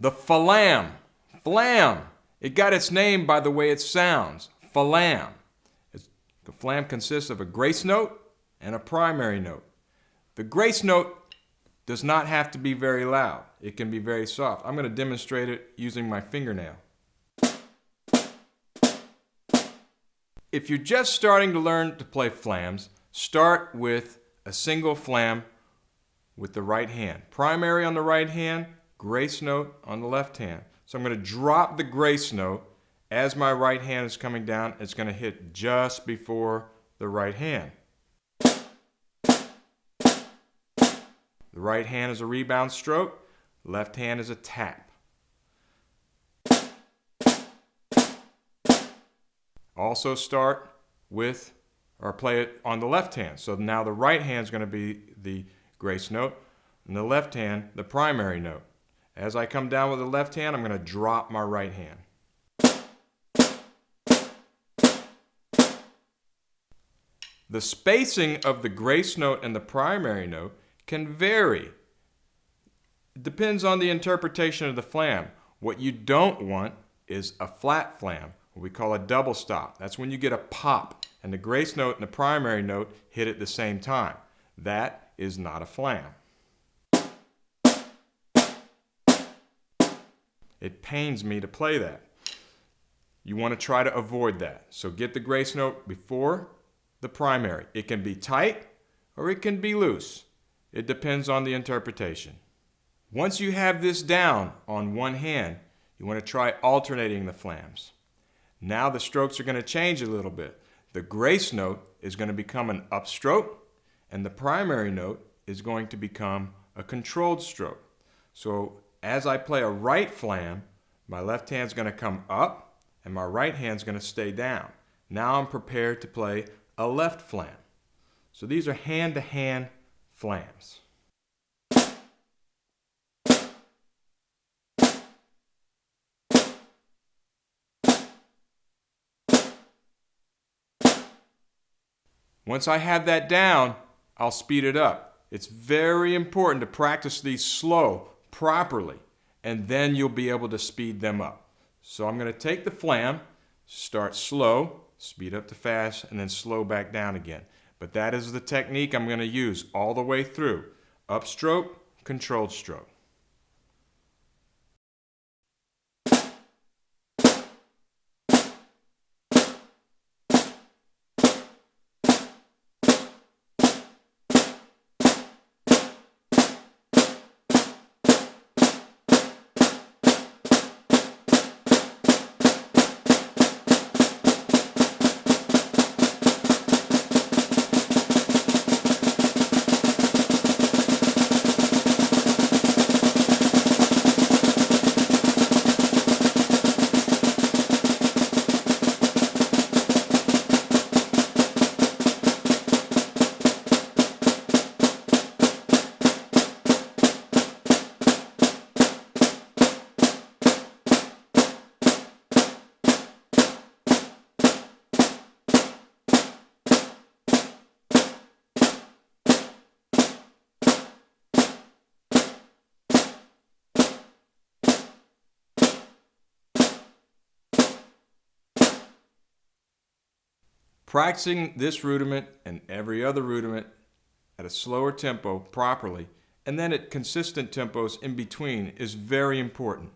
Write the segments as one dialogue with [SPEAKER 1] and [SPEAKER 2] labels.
[SPEAKER 1] The Flam. Flam. It got its name by the way it sounds. Flam. The Flam consists of a grace note and a primary note. The grace note does not have to be very loud. It can be very soft. I'm going to demonstrate it using my fingernail. If you're just starting to learn to play flams, start with a single flam with the right hand. Primary on the right hand, grace note on the left hand. So I'm going to drop the grace note as my right hand is coming down. It's going to hit just before the right hand. The right hand is a rebound stroke, left hand is a tap. Also start with, or play it on the left hand. So now the right hand is going to be the grace note, and the left hand, the primary note. As I come down with the left hand, I'm going to drop my right hand. The spacing of the grace note and the primary note can vary. It depends on the interpretation of the flam. What you don't want is a flat flam, what we call a double stop. That's when you get a pop and the grace note and the primary note hit at the same time. That is not a flam. It pains me to play that. You want to try to avoid that. So get the grace note before the primary. It can be tight or it can be loose. It depends on the interpretation. Once you have this down on one hand, you want to try alternating the flams. Now the strokes are going to change a little bit. The grace note is going to become an upstroke, and the primary note is going to become a controlled stroke. So as I play a right flam, my left hand is going to come up, and my right hand is going to stay down. Now I'm prepared to play a left flam. So these are hand-to-hand flams. Once I have that down, I'll speed it up. It's very important to practice these slow, properly, and then you'll be able to speed them up. So I'm going to take the flam, start slow, speed up to fast, and then slow back down again. But that is the technique I'm going to use all the way through. Upstroke, controlled stroke. Practicing this rudiment and every other rudiment at a slower tempo properly, and then at consistent tempos in between, is very important.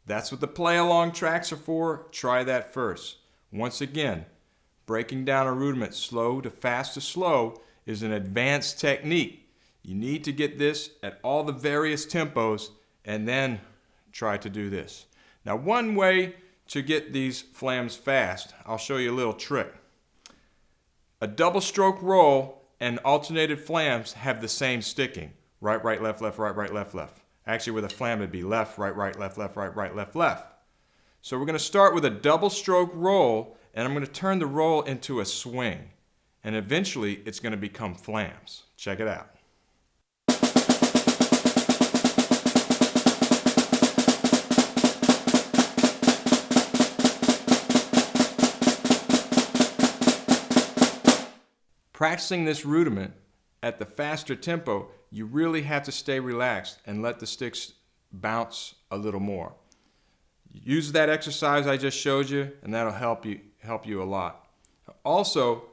[SPEAKER 1] That's what the play-along tracks are for. Try that first. Once again, breaking down a rudiment slow to fast to slow is an advanced technique. You need to get this at all the various tempos and then try to do this. Now, one way to get these flams fast, I'll show you a little trick. A double stroke roll and alternated flams have the same sticking. Right, right, left, left, right, right, left, left. Actually, with a flam, it'd be left, right, right, left, left, right, right, left, left. So we're going to start with a double stroke roll, and I'm going to turn the roll into a swing. And eventually, it's going to become flams. Check it out. Practicing this rudiment at the faster tempo, you really have to stay relaxed and let the sticks bounce a little more. Use that exercise I just showed you, and that'll help you a lot. Also,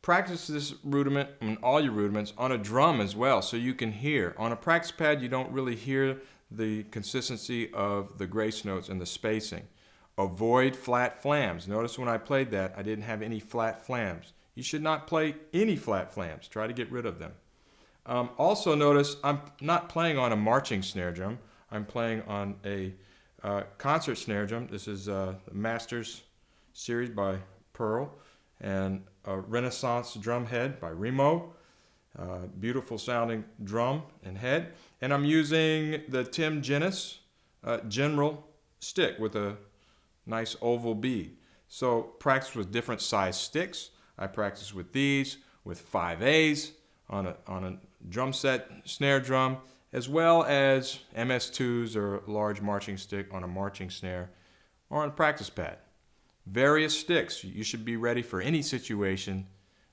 [SPEAKER 1] practice this rudiment, all your rudiments, on a drum as well, so you can hear. On a practice pad, you don't really hear the consistency of the grace notes and the spacing. Avoid flat flams. Notice when I played that, I didn't have any flat flams. You should not play any flat flams. Try to get rid of them. Also notice I'm not playing on a marching snare drum. I'm playing on a concert snare drum. This is the Masters series by Pearl, and a Renaissance drum head by Remo. Beautiful sounding drum and head. And I'm using the Tim Genis General stick with a nice oval bead. So practice with different size sticks. I practice with these, with 5As on a drum set snare drum, as well as MS2s or large marching stick on a marching snare or on a practice pad. Various sticks. You should be ready for any situation.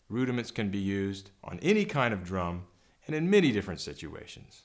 [SPEAKER 1] Rudiments can be used on any kind of drum and in many different situations.